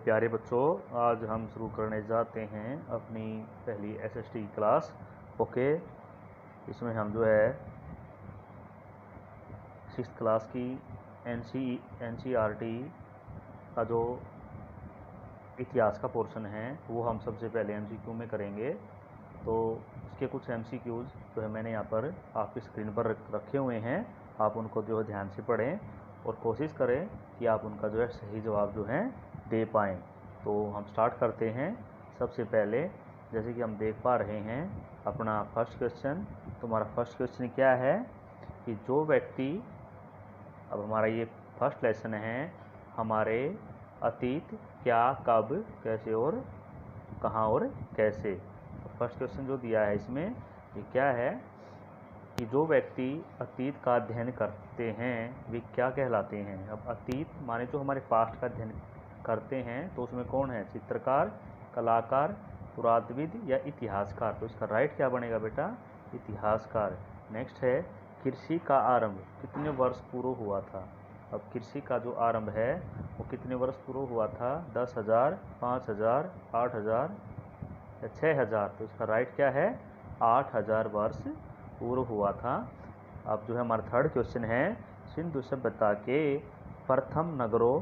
प्यारे बच्चों, आज हम शुरू करने जाते हैं अपनी पहली एसएसटी क्लास। ओके, इसमें हम जो है 6th क्लास की एनसीईआरटी का जो इतिहास का पोर्शन है वो हम सबसे पहले एमसीक्यू में करेंगे। तो उसके कुछ एमसीक्यूज़ जो है मैंने यहाँ पर आपकी स्क्रीन पर रखे हुए हैं। आप उनको जो है ध्यान से पढ़ें और कोशिश करें कि आप उनका जो है सही जवाब जो है दे पाएँ। तो हम स्टार्ट करते हैं। सबसे पहले जैसे कि हम देख पा रहे हैं अपना फर्स्ट क्वेश्चन। तो हमारा फर्स्ट क्वेश्चन क्या है कि जो व्यक्ति, अब हमारा ये फर्स्ट लेसन है हमारे अतीत क्या, कब, कैसे और कहाँ और कैसे। फर्स्ट क्वेश्चन जो दिया है इसमें ये क्या है कि जो व्यक्ति अतीत का अध्ययन करते हैं वे क्या कहलाते हैं। अब अतीत माने जो हमारे पास्ट का अध्ययन करते हैं तो उसमें कौन है, चित्रकार, कलाकार, पुरातत्वविद या इतिहासकार। तो इसका राइट क्या बनेगा बेटा, इतिहासकार। नेक्स्ट है कृषि का आरंभ कितने वर्ष पूर्व हुआ था। अब कृषि का जो आरंभ है वो कितने वर्ष पूर्व हुआ था, 10,000, 5,000, 8,000 या 6,000। तो इसका राइट क्या है, 8,000 वर्ष पूर्व हुआ था। अब जो है हमारा थर्ड क्वेश्चन है सिंधु सभ्यता के प्रथम नगरों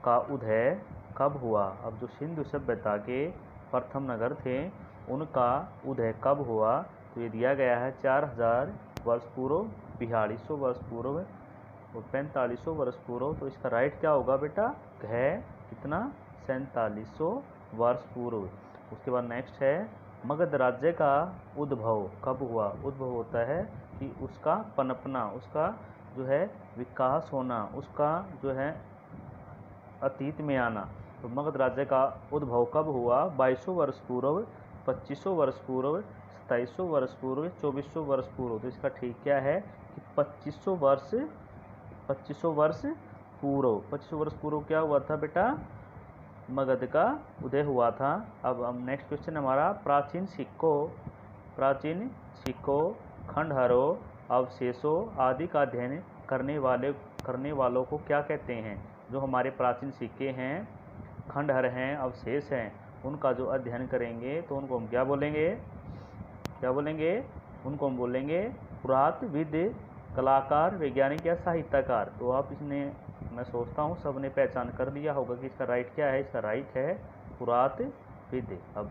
का उदय कब हुआ। अब जो सिंधु सभ्यता के प्रथम नगर थे उनका उदय कब हुआ। तो ये दिया गया है 4,000 वर्ष पूर्व, 4200 वर्ष पूर्व और 4500 वर्ष पूर्व। तो इसका राइट क्या होगा बेटा, है कितना, 4700 वर्ष पूर्व। उसके बाद नेक्स्ट है मगध राज्य का उद्भव कब हुआ। उद्भव होता है कि उसका पनपना, उसका जो है विकास होना, उसका जो है अतीत में आना। तो मगध राज्य का उद्भव कब हुआ, 2200 वर्ष पूर्व, 2500 वर्ष पूर्व, 2700 वर्ष पूर्व, 2400 वर्ष पूर्व। तो इसका ठीक क्या है कि 2500 वर्ष पूर्व। 2500 वर्ष पूर्व क्या हुआ था बेटा, मगध का उदय हुआ था। अब हम नेक्स्ट क्वेश्चन हमारा प्राचीन सिक्कों, खंडहरों, अवशेषों आदि का अध्ययन करने वालों को क्या कहते हैं। जो हमारे प्राचीन सिक्के हैं, खंडहर हैं, अवशेष हैं, उनका जो अध्ययन करेंगे तो उनको हम क्या बोलेंगे, उनको हम बोलेंगे पुरातत्वविद, कलाकार, वैज्ञानिक या साहित्यकार। तो आप इसने, मैं सोचता हूँ सबने पहचान कर लिया होगा कि इसका राइट क्या है। इसका राइट है पुरातत्वविद। अब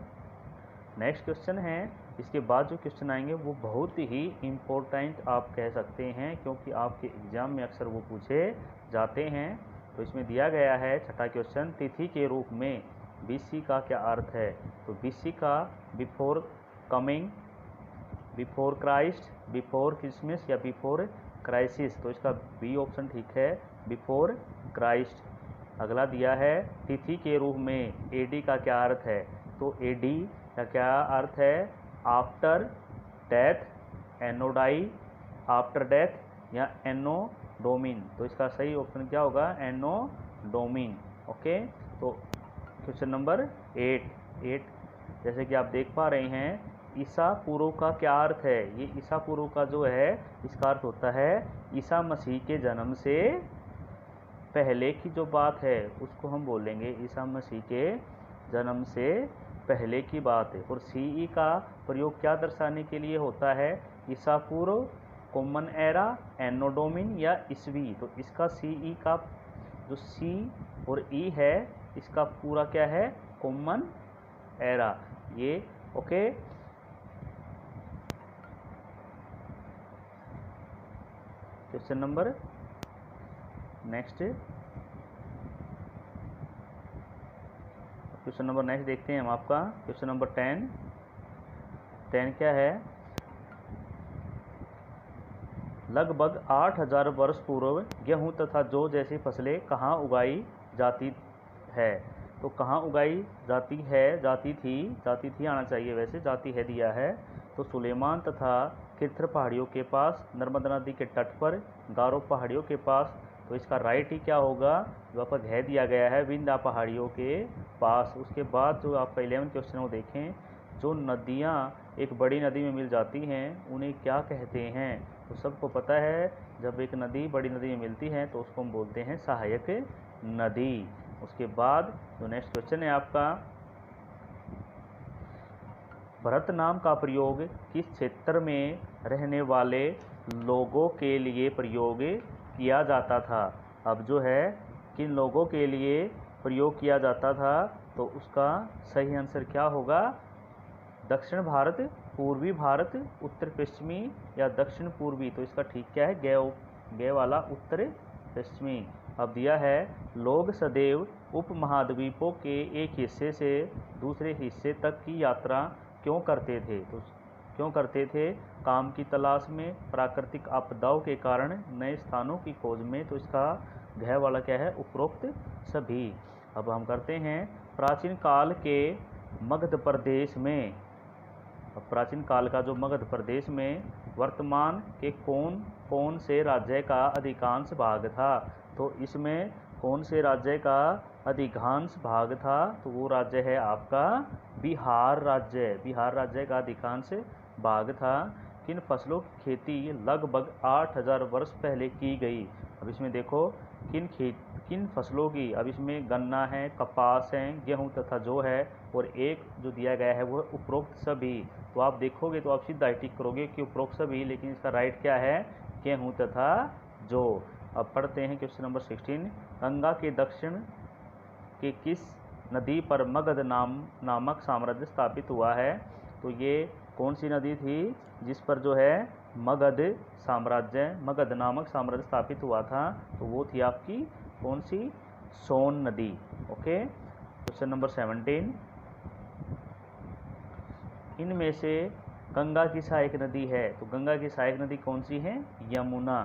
नेक्स्ट क्वेश्चन है, इसके बाद जो क्वेश्चन आएंगे वो बहुत ही इम्पोर्टेंट आप कह सकते हैं क्योंकि आपके एग्जाम में अक्सर वो पूछे जाते हैं। तो इसमें दिया गया है छठा क्वेश्चन, तिथि के रूप में बीसी का क्या अर्थ है। तो बीसी का before coming, before Christ, before Christmas या बिफोर क्राइसिस। तो इसका बी ऑप्शन ठीक है, बिफोर क्राइस्ट। अगला दिया है तिथि के रूप में एडी का क्या अर्थ है। तो एडी का क्या अर्थ है, आफ्टर डेथ, एनोडाई, आफ्टर डेथ या एनो डोमिन। तो इसका सही ऑप्शन क्या होगा, एनो डोमिन। ओके, तो क्वेश्चन नंबर 8 जैसे कि आप देख पा रहे हैं ईसा पूर्व का क्या अर्थ है। ये ईसा पूर्व का जो है इसका अर्थ होता है ईसा मसीह के जन्म से पहले की जो बात है उसको हम बोलेंगे ईसा मसीह के जन्म से पहले की बात है। और सीई का प्रयोग क्या दर्शाने के लिए होता है, ईसा पूर्व, कॉमन एरा, एनो डोमिन या ईसवी। तो इसका सीई का जो सी और ई है इसका पूरा क्या है, कॉमन एरा। ये ओके। क्वेश्चन नंबर नेक्स्ट देखते हैं हम आपका क्वेश्चन नंबर 10 क्या है, लगभग 8,000 वर्ष पूर्व गेहूं तथा जौ जैसी फसलें कहाँ उगाई जाती है। तो कहाँ उगाई जाती थी आना चाहिए, वैसे जाती है दिया है। तो सुलेमान तथा किरथर पहाड़ियों के पास, नर्मदा नदी के तट पर, गारो पहाड़ियों के पास। तो इसका राइट ही क्या होगा, जो आपका घ दिया गया है विंध्या पहाड़ियों के पास। उसके बाद जो आपका 11 क्वेश्चन वो देखें, जो नदियाँ एक बड़ी नदी में मिल जाती हैं उन्हें क्या कहते हैं। तो सबको पता है जब एक नदी बड़ी नदी में मिलती है तो उसको हम बोलते हैं सहायक नदी। उसके बाद जो नेक्स्ट क्वेश्चन है आपका, भरत नाम का प्रयोग किस क्षेत्र में रहने वाले लोगों के लिए प्रयोग किया जाता था। अब जो है किन लोगों के लिए प्रयोग किया जाता था, तो उसका सही आंसर क्या होगा, दक्षिण भारत, पूर्वी भारत, उत्तर पश्चिमी या दक्षिण पूर्वी। तो इसका ठीक क्या है, गे वाला उत्तर पश्चिमी। अब दिया है, लोग सदैव उपमहाद्वीपों के एक हिस्से से दूसरे हिस्से तक की यात्रा क्यों करते थे। तो क्यों करते थे, काम की तलाश में, प्राकृतिक आपदाओं के कारण, नए स्थानों की खोज में। तो इसका घ वाला क्या है, उपरोक्त सभी। अब हम करते हैं, प्राचीन काल के मगध प्रदेश में, प्राचीन काल का जो मगध प्रदेश में वर्तमान के कौन कौन से राज्य का अधिकांश भाग था। तो इसमें कौन से राज्य का अधिकांश भाग था, तो वो राज्य है आपका बिहार राज्य। बिहार राज्य का अधिकांश भाग था। किन फसलों की खेती लगभग 8000 वर्ष पहले की गई। अब इसमें देखो किन फसलों की, अब इसमें गन्ना है, कपास है, गेहूं तथा जौ है, और एक जो दिया गया है वो उपरोक्त सभी। तो आप देखोगे तो आप सीधा टिक करोगे कि उपरोक्त सभी, लेकिन इसका राइट क्या है, गेहूं तथा जौ। अब पढ़ते हैं क्वेश्चन नंबर 16, गंगा के दक्षिण के किस नदी पर मगध नामक साम्राज्य स्थापित हुआ है। तो ये कौन सी नदी थी जिस पर जो है मगध नामक साम्राज्य स्थापित हुआ था, तो वो थी आपकी कौन सी, सोन नदी। ओके। क्वेश्चन नंबर 17, इनमें से गंगा की सहायक नदी है, तो गंगा की सहायक नदी कौन सी है, यमुना।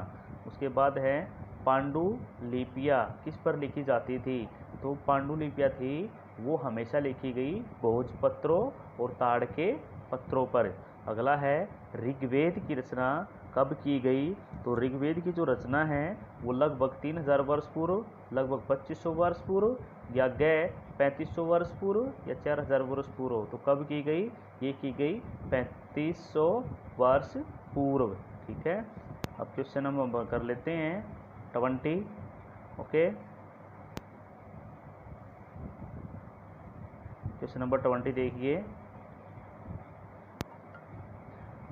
उसके बाद है, पांडुलिपियाँ किस पर लिखी जाती थी। तो पांडुलिपियाँ थी वो हमेशा लिखी गई भोजपत्रों और ताड़ के पत्रों पर। अगला है, ऋग्वेद की रचना कब की गई। तो ऋग्वेद की जो रचना है वो लगभग 3000 वर्ष पूर्व, लगभग 2500 वर्ष पूर्व, या 3500 वर्ष पूर्व, या 4000 वर्ष पूर्व। तो कब की गई, ये की गई 3500 वर्ष पूर्व। ठीक है। अब क्वेश्चन हम कर लेते हैं 20। ओके, क्वेश्चन नंबर 20 देखिए,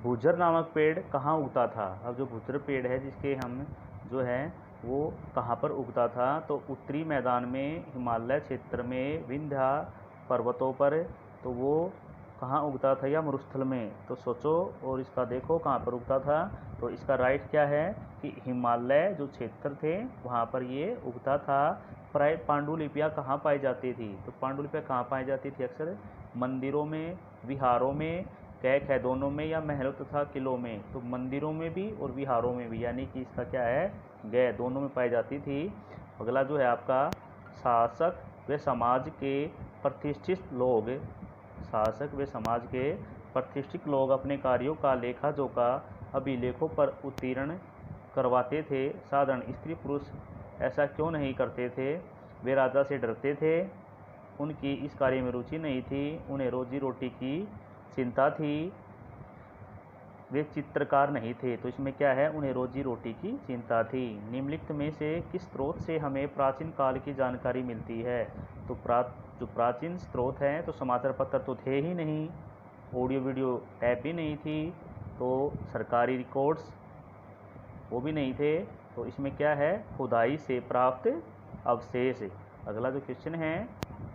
भूजर नामक पेड़ कहाँ उगता था। अब जो भूजर पेड़ है जिसके हम जो है वो कहाँ पर उगता था, तो उत्तरी मैदान में, हिमालय क्षेत्र में, विंध्य पर्वतों पर। तो वो कहाँ उगता था, या मरुस्थल में। तो सोचो और इसका देखो कहाँ पर उगता था। तो इसका राइट क्या है कि हिमालय जो क्षेत्र थे वहाँ पर ये उगता था। प्राय पांडुलिपियाँ कहाँ पाई जाती थी, तो पांडुलिपियाँ कहाँ पाई जाती थी, अक्सर मंदिरों में, विहारों में, कैक है दोनों में, या महलों तथा किलों में। तो मंदिरों में भी और विहारों में भी, यानी कि इसका क्या है, गए दोनों में पाई जाती थी। अगला जो है आपका, शासक व समाज के प्रतिष्ठित लोग, शासक व समाज के प्रतिष्ठित लोग अपने कार्यों का लेखा जोखा अभिलेखों पर उत्तीर्ण करवाते थे। साधारण स्त्री पुरुष ऐसा क्यों नहीं करते थे। वे राजा से डरते थे, उनकी इस कार्य में रुचि नहीं थी, उन्हें रोजी रोटी की चिंता थी, वे चित्रकार नहीं थे। तो इसमें क्या है, उन्हें रोजी रोटी की चिंता थी। निम्नलिखित में से किस स्रोत से हमें प्राचीन काल की जानकारी मिलती है। तो जो प्राचीन स्रोत हैं, तो समाचार पत्र तो थे ही नहीं, ऑडियो वीडियो टैप भी नहीं थी, तो सरकारी रिकॉर्ड्स वो भी नहीं थे। तो इसमें क्या है, खुदाई से प्राप्त अवशेष। अगला जो क्वेश्चन है,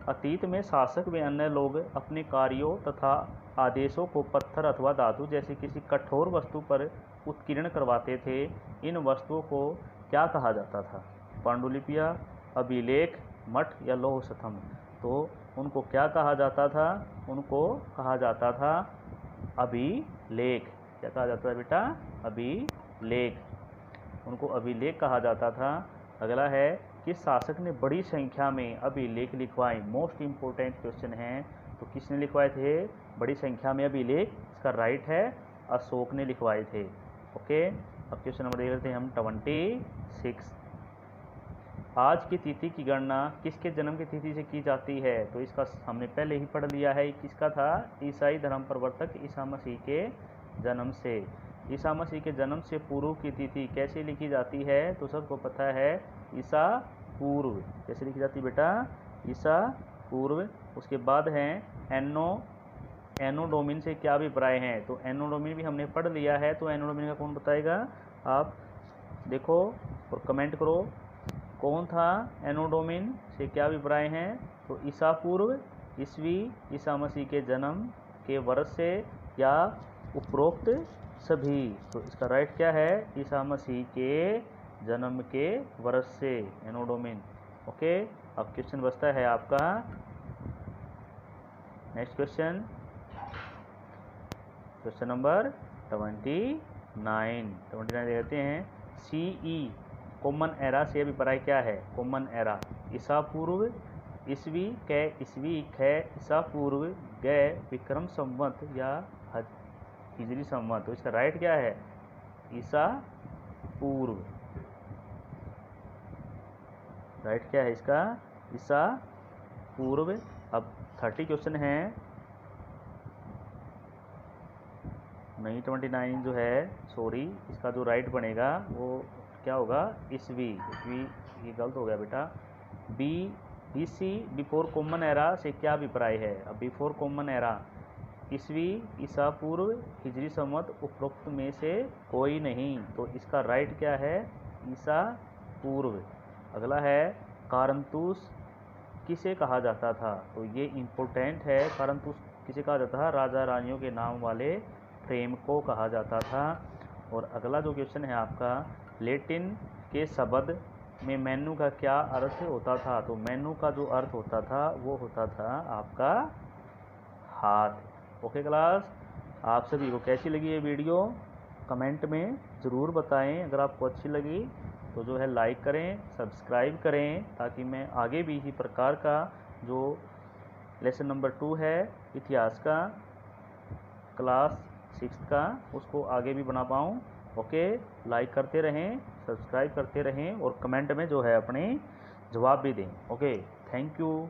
अतीत में शासक व अन्य लोग अपने कार्यों तथा आदेशों को पत्थर अथवा धातु जैसी किसी कठोर वस्तु पर उत्कीर्ण करवाते थे। इन वस्तुओं को क्या कहा जाता था। पांडुलिपियाँ, अभिलेख, मठ या लौह स्तंभ। तो उनको क्या कहा जाता था, उनको कहा जाता था अभिलेख। क्या कहा जाता था बेटा, अभिलेख। उनको अभिलेख कहा जाता था। अगला है, किस शासक ने बड़ी संख्या में अभिलेख लिखवाए। मोस्ट इम्पोर्टेंट क्वेश्चन है। तो किसने लिखवाए थे बड़ी संख्या में अभिलेख। इसका राइट है अशोक ने लिखवाए थे। ओके। अब क्वेश्चन नंबर देख लेते हैं हम 26। आज की तिथि की गणना किसके जन्म की तिथि से की जाती है। तो इसका हमने पहले ही पढ़ लिया है, किसका था, ईसाई धर्म प्रवर्तक ईसा मसीह के जन्म से। ईसा मसीह के जन्म से पूर्व की तिथि कैसे लिखी जाती है। तो सबको पता है ईसा पूर्व। कैसे लिखी जाती है बेटा? ईसा पूर्व। उसके बाद है एनो डोमिन से क्या अभिप्राय है? तो एनो डोमिन भी हमने पढ़ लिया है, तो एनो डोमिन का कौन बताएगा? आप देखो और कमेंट करो कौन था एनो डोमिन से क्या अभिप्राय है? तो ईसा पूर्व ईस्वी ईसा मसीह के जन्म के वर्ष से या उपरोक्त सभी। तो इसका राइट क्या है? ईसा मसीह के जन्म के वर्ष से, एनो डोमिन। ओके, अब क्वेश्चन बचता है आपका नेक्स्ट क्वेश्चन नंबर 29 देते हैं। CE कॉमन एरा से अभिप्राय क्या है? कॉमन एरा ईसा पूर्व ईस्वी कै ईस्वी कै ईसा पूर्व गै विक्रम संवत या हिजरी संवत। तो इसका राइट क्या है? ईसा पूर्व। राइट क्या है इसका? ईसा पूर्व। अब 30 क्वेश्चन है। नहीं 29 जो है, सॉरी, इसका जो राइट बनेगा वो क्या होगा? ईस्वी। ये गलत हो गया बेटा। BC बिफोर कॉमन एरा से क्या अभिप्राय है? अब बिफोर कॉमन एरा ईस्वी ईसा पूर्व हिजरी संवत उपरोक्त में से कोई नहीं। तो इसका राइट क्या है? ईसा पूर्व। अगला है कारंतुस किसे कहा जाता था? तो ये इम्पोर्टेंट है। कारंतुस किसे कहा जाता था? राजा रानियों के नाम वाले फ्रेम को कहा जाता था। और अगला जो क्वेश्चन है आपका, लैटिन के शब्द में मेनू का क्या अर्थ होता था? तो मेनू का जो अर्थ होता था वो होता था आपका हाथ। ओके क्लास, आप सभी को कैसी लगी ये वीडियो कमेंट में ज़रूर बताएं। अगर आपको अच्छी लगी तो जो है लाइक करें, सब्सक्राइब करें, ताकि मैं आगे भी इसी प्रकार का जो लेसन नंबर 2 है इतिहास का क्लास 6 का, उसको आगे भी बना पाऊँ। ओके, लाइक करते रहें, सब्सक्राइब करते रहें और कमेंट में जो है अपने जवाब भी दें। Okay, thank you.